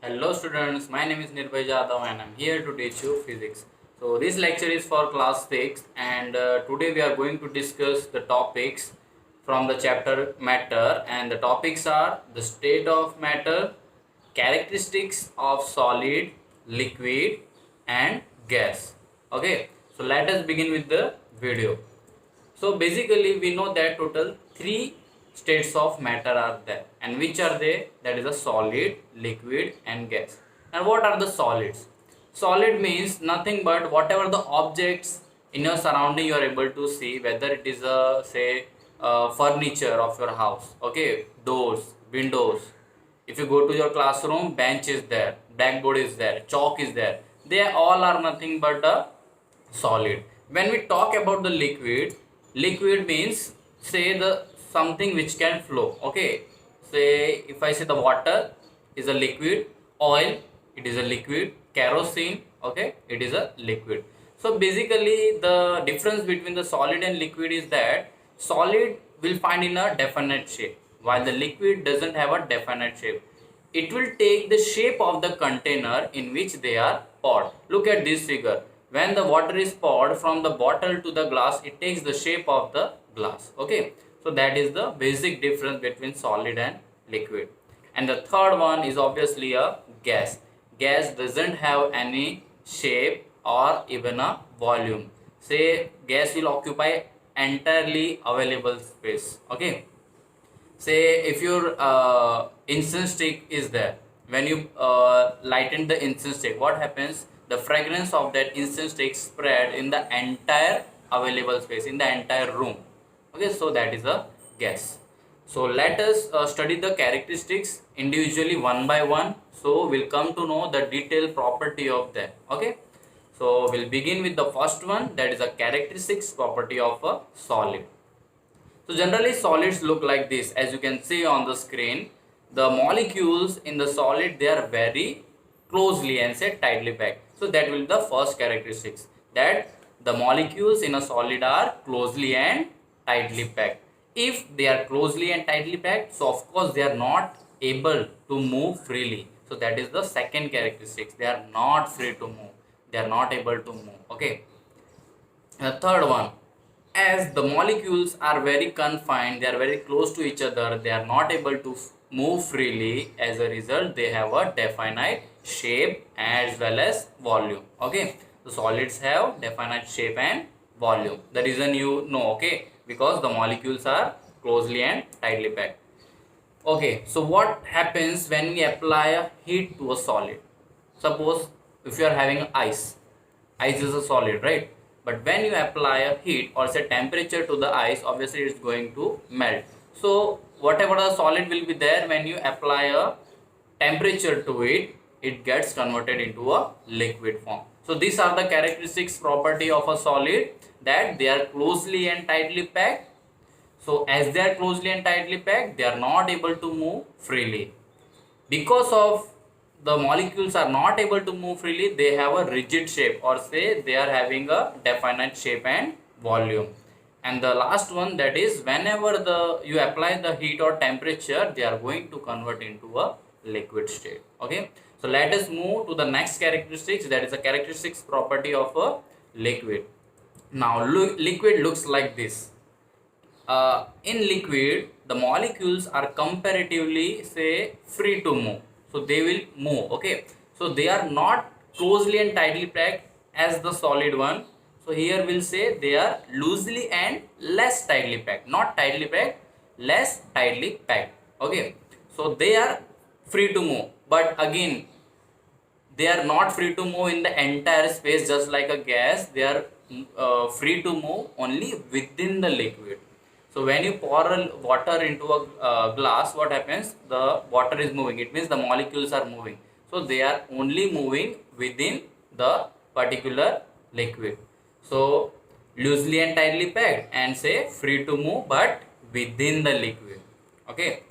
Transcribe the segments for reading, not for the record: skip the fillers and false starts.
Hello students, my name is Nirbhay Jadhav and I am here to teach you physics. So this lecture is for class 6 and today we are going to discuss the topics from the chapter matter, and the topics are the state of matter, characteristics of solid, liquid and gas. Okay, so let us begin with the video. So basically we know that total three states of matter are there, and which are they? That is a solid, liquid and gas. And what are the solids? Solid means nothing but whatever the objects in your surrounding you are able to see, whether it is a say furniture of your house, okay, doors, windows. If you go to your classroom, bench is there, blackboard is there, chalk is there. They all are nothing but a solid. When we talk about the liquid, liquid means say the something which can flow. Okay, say if I say the water is a liquid, oil it is a liquid, kerosene, okay, it is a liquid. So basically the difference between the solid and liquid is that solid will find in a definite shape while the liquid doesn't have a definite shape. It will take the shape of the container in which they are poured. Look at this figure. When the water is poured from the bottle to the glass, it takes the shape of the glass. Okay, so that is the basic difference between solid and liquid. And the third one is obviously a gas. Gas doesn't have any shape or even a volume. Say gas will occupy entirely available space. Okay, say if your incense stick is there, when you lighten the incense stick, what happens? The fragrance of that incense stick spread in the entire available space, in the entire room. Okay, so that is a gas. So let us study the characteristics individually one by one, so we'll come to know the detailed property of that. Okay, so we'll begin with the first one, that is a characteristics property of a solid. So generally solids look like this. As you can see on the screen, the molecules in the solid, they are very closely and say tightly packed. So that will be the first characteristics, that the molecules in a solid are closely and tightly packed. If they are closely and tightly packed, so of course they are not able to move freely. So that is the second characteristics. They are not free to move. They are not able to move. Okay. The third one, as the molecules are very confined, they are very close to each other, they are not able to move freely. As a result, they have a definite shape as well as volume. Okay, the solids have definite shape and volume. The reason you know, okay, because the molecules are closely and tightly packed. Okay, so what happens when we apply a heat to a solid? Suppose if you are having ice, ice is a solid, right? But when you apply a heat or say temperature to the ice, obviously it's going to melt. So whatever the solid will be there, when you apply a temperature to it, it gets converted into a liquid form. So these are the characteristics property of a solid, that they are closely and tightly packed. So as they are closely and tightly packed, they are not able to move freely. Because of the molecules are not able to move freely, they have a rigid shape, or say they are having a definite shape and volume. And the last one, that is whenever you apply the heat or temperature, they are going to convert into a liquid state. Okay, so let us move to the next characteristics, that is a characteristics property of a liquid. Now liquid looks like this. In liquid, the molecules are comparatively say free to move, so they will move. Okay, so they are not closely and tightly packed as the solid one. So here we'll say they are loosely and less tightly packed, not tightly packed, less tightly packed. Okay, so they are free to move, but again they are not free to move in the entire space just like a gas. They are free to move only within the liquid. So when you pour water into a glass, what happens? The water is moving, it means the molecules are moving, so they are only moving within the particular liquid. So loosely and tightly packed and say free to move but within the liquid. Okay,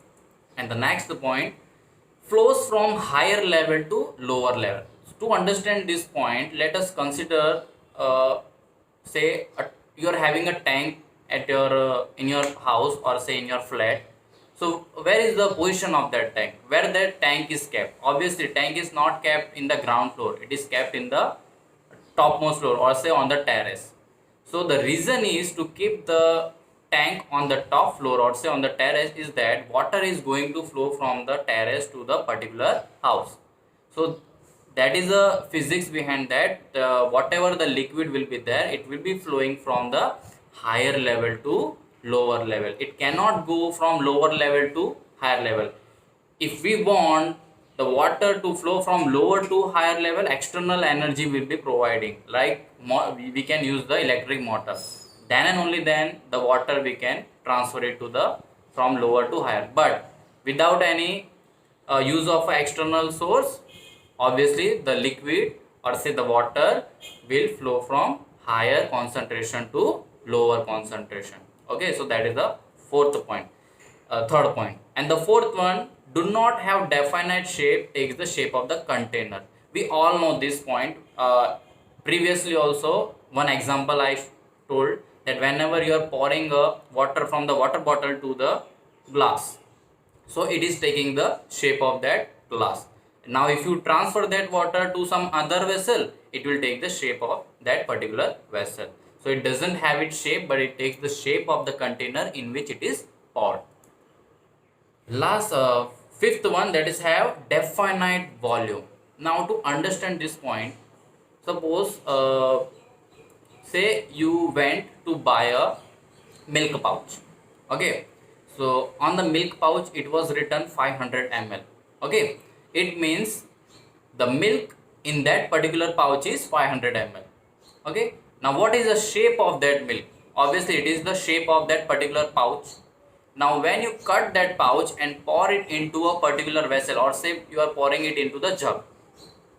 and the next point, flows from higher level to lower level. So to understand this point, let us consider say you are having a tank at your in your house or say in your flat. So where is the position of that tank? Where that tank is kept? Obviously tank is not kept in the ground floor, it is kept in the topmost floor or say on the terrace. So the reason is to keep the tank on the top floor or say on the terrace is that water is going to flow from the terrace to the particular house. So that is the physics behind that. Whatever the liquid will be there, it will be flowing from the higher level to lower level. It cannot go from lower level to higher level. If we want the water to flow from lower to higher level, external energy will be providing, like we can use the electric motor, then and only then the water we can transfer it to the from lower to higher. But without any use of an external source, obviously the liquid or say the water will flow from higher concentration to lower concentration. Okay, so that is the fourth point. Third point. And the fourth one, do not have definite shape, takes the shape of the container. We all know this point. Previously also one example I told, that whenever you are pouring water from the water bottle to the glass, so it is taking the shape of that glass. Now if you transfer that water to some other vessel, it will take the shape of that particular vessel. So it doesn't have its shape, but it takes the shape of the container in which it is poured. Last fifth one, that is have definite volume. Now to understand this point, suppose say you went to buy a milk pouch. Okay, so on the milk pouch it was written 500 ml. Okay, it means the milk in that particular pouch is 500 ml. Okay, now what is the shape of that milk? Obviously it is the shape of that particular pouch. Now when you cut that pouch and pour it into a particular vessel, or say you are pouring it into the jug.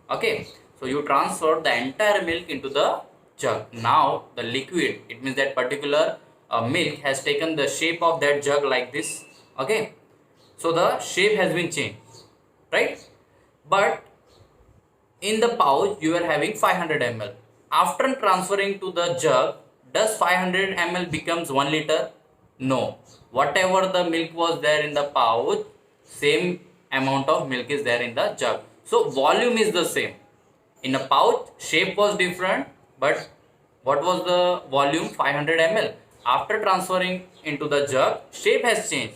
Okay, so you transfer the entire milk into the jug. Now the liquid, it means that particular milk has taken the shape of that jug like this. Okay, so the shape has been changed, right? But in the pouch you are having 500 ml. After transferring to the jug, does 500 ml becomes 1 liter? No. Whatever the milk was there in the pouch, same amount of milk is there in the jug. So volume is the same. In a pouch, shape was different, but what was the volume? 500 ml. After transferring into the jug, shape has changed,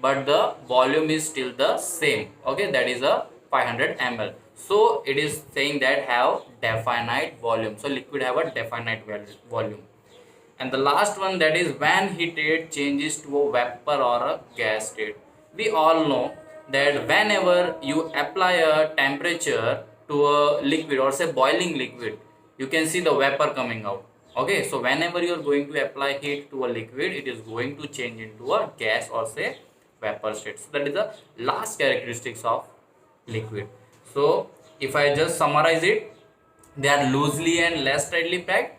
but the volume is still the same. Okay, that is a 500 ml. So it is saying that have definite volume. So liquid have a definite volume. And the last one, that is when heated changes to a vapor or a gas state. We all know that whenever you apply a temperature to a liquid or say boiling liquid, you can see the vapor coming out. Okay, so whenever you are going to apply heat to a liquid, it is going to change into a gas or say vapor state. So that is the last characteristics of liquid. So if I just summarize it, they are loosely and less tightly packed,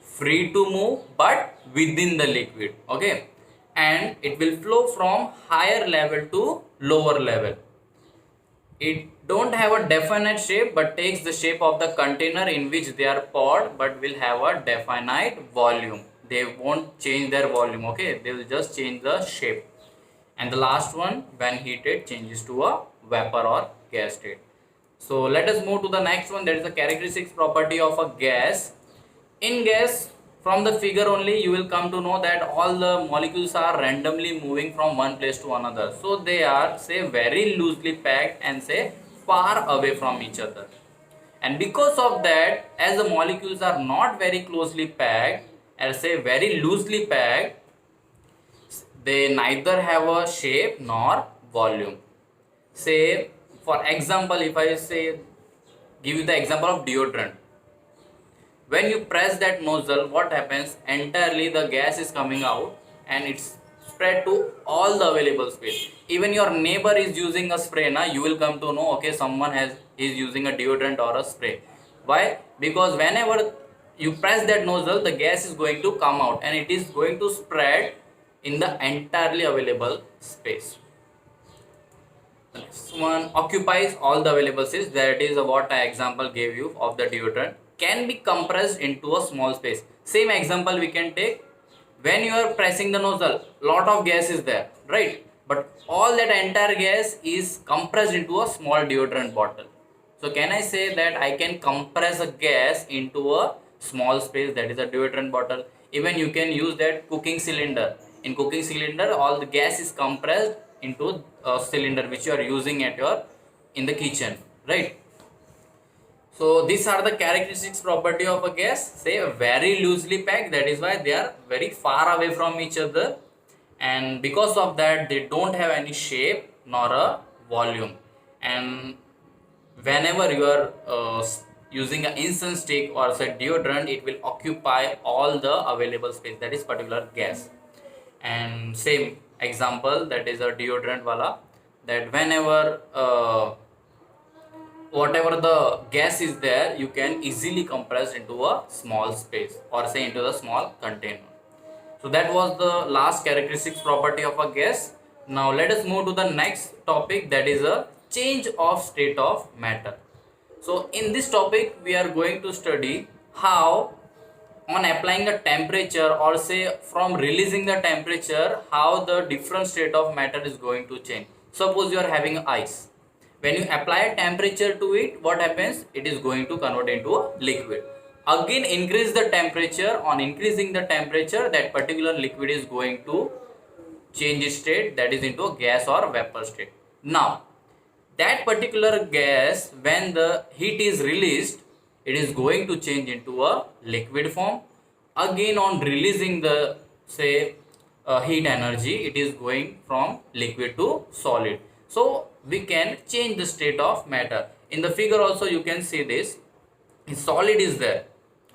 free to move but within the liquid. Okay, and it will flow from higher level to lower level. It don't have a definite shape but takes the shape of the container in which they are poured, but will have a definite volume. They won't change their volume. Okay, they will just change the shape. And the last one, when heated changes to a vapor or gas state. So let us move to the next one, that is the characteristics property of a gas. In gas, from the figure only you will come to know that all the molecules are randomly moving from one place to another. So they are say very loosely packed and say far away from each other. And because of that, as the molecules are not very closely packed and say very loosely packed, they neither have a shape nor volume. Say for example, if I say give you the example of deodorant. When you press that nozzle, what happens? Entirely the gas is coming out and it's spread to all the available space. Even your neighbor is using a spray, now you will come to know, okay, someone is using a deodorant or a spray. Why? Because whenever you press that nozzle, the gas is going to come out and it is going to spread in the entirely available space. The next one, occupies all the available space. That is what I example gave you of the deodorant. Can be compressed into a small space. Same example we can take. When you are pressing the nozzle, lot of gas is there, right? but all that entire gas is compressed into a small deodorant bottle. So can I say that I can compress a gas into a small space, that is a deodorant bottle? Even you can use that cooking cylinder. In cooking cylinder, all the gas is compressed into a cylinder which you are using at your in the kitchen, right? So these are the characteristics property of a gas. Say very loosely packed, that is why they are very far away from each other, and because of that they don't have any shape nor a volume. And whenever you are using an incense stick or say deodorant, it will occupy all the available space, that is particular gas. And same example, that is a deodorant wala, that whenever whatever the gas is there, you can easily compress into a small space or say into the small container. So that was the last characteristics property of a gas. Now let us move to the next topic, that is a change of state of matter. So in this topic we are going to study how on applying the temperature or say from releasing the temperature, how the different state of matter is going to change. Suppose you are having ice. When you apply a temperature to it, what happens? It is going to convert into a liquid. Again increase the temperature. On increasing the temperature, that particular liquid is going to change its state, that is into a gas or vapor state. Now that particular gas, when the heat is released, it is going to change into a liquid form. Again on releasing the say heat energy, it is going from liquid to solid. So we can change the state of matter. In the figure also you can see this, solid is there.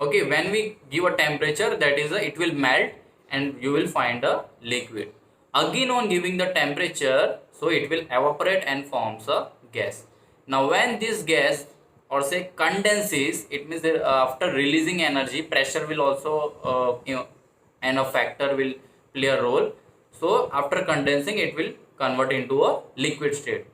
Okay, when we give a temperature, that is it will melt and you will find a liquid. Again on giving the temperature, so it will evaporate and forms a gas. Now when this gas or say condenses, it means that after releasing energy, pressure will also and a factor will play a role. So after condensing, it will convert into a liquid state.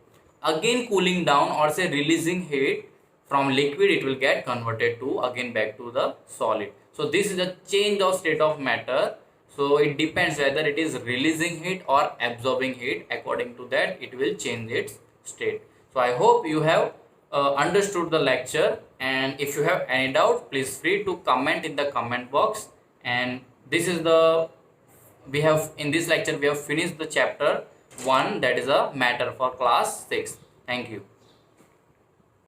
Again cooling down or say releasing heat from liquid, it will get converted to again back to the solid. So this is a change of state of matter. So it depends whether it is releasing heat or absorbing heat. According to that, it will change its state. So I hope you have understood the lecture, and if you have any doubt, please free to comment in the comment box. And this is the we have in this lecture we have finished the chapter 1, that is a matter for class 6. Thank you.